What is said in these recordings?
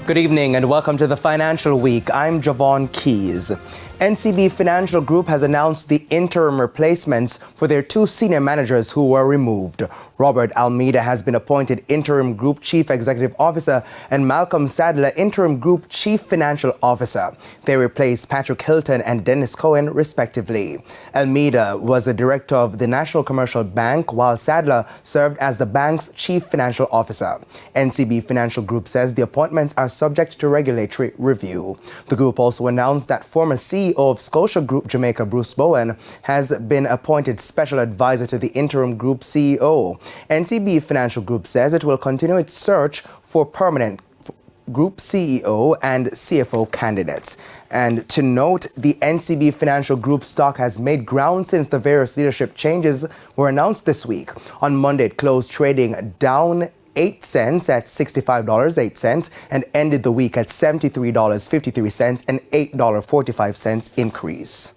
Good evening and welcome to the Financial Week. I'm Javon Keys. NCB Financial Group has announced the interim replacements for their two senior managers who were removed. Robert Almeida has been appointed Interim Group Chief Executive Officer and Malcolm Sadler Interim Group Chief Financial Officer. They replace Patrick Hilton and Dennis Cohen, respectively. Almeida was a director of the National Commercial Bank, while Sadler served as the bank's Chief Financial Officer. NCB Financial Group says the appointments are subject to regulatory review. The group also announced that former CEO of Scotia Group Jamaica, Bruce Bowen, has been appointed special advisor to the interim group CEO. NCB Financial Group says it will continue its search for permanent group CEO and CFO candidates. And to note, the NCB Financial Group stock has made ground since the various leadership changes were announced this week. On Monday, it closed trading down 8 cents at $65.08 and ended the week at $73.53, an $8.45 increase.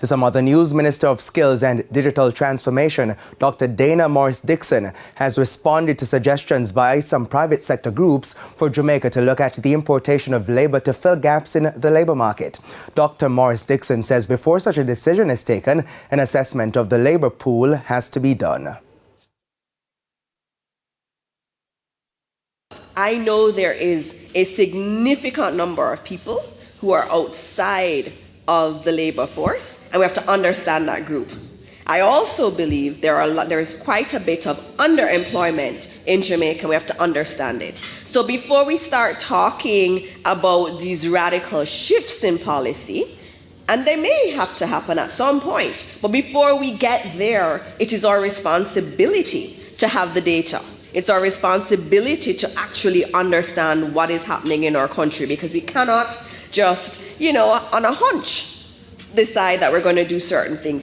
To some other news, Minister of Skills and Digital Transformation, Dr. Dana Morris Dixon, has responded to suggestions by some private sector groups for Jamaica to look at the importation of labor to fill gaps in the labor market. Dr. Morris Dixon says before such a decision is taken, an assessment of the labor pool has to be done. I know there is a significant number of people who are outside of the labor force, and we have to understand that group. I also believe there is quite a bit of underemployment in Jamaica. We have to understand it. So before we start talking about these radical shifts in policy, and they may have to happen at some point, but before we get there, it is our responsibility to have the data. It's our responsibility to actually understand what is happening in our country, because we cannot just, on a hunch, decide that we're going to do certain things.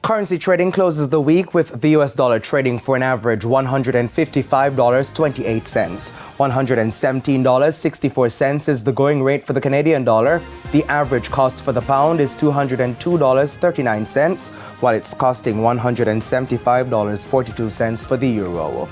Currency trading closes the week with the US dollar trading for an average $155.28. $117.64 is the going rate for the Canadian dollar. The average cost for the pound is $202.39, while it's costing $175.42 for the euro.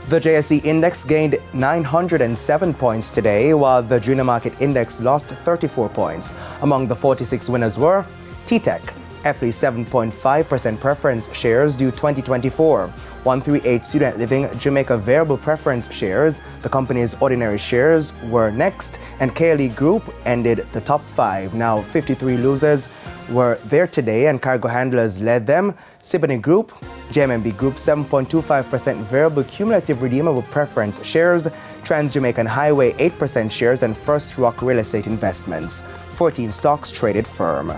The JSE index gained 907 points today, while the junior market index lost 34 points. Among the 46 winners were T-Tech, Epley 7.5% preference shares due 2024. 138 Student Living Jamaica variable preference shares, the company's ordinary shares, were next, and KLE Group ended the top 5. Now 53 losers were there today, and cargo handlers led them. Siboney Group, JMMB Group 7.25% variable cumulative redeemable preference shares, Trans-Jamaican Highway 8% shares, and First Rock Real Estate Investments. 14 stocks traded firm.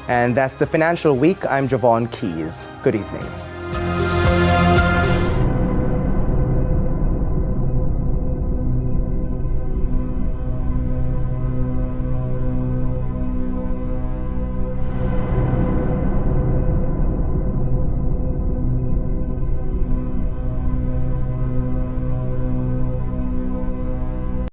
And that's the Financial Week. I'm Javon Keys. Good evening.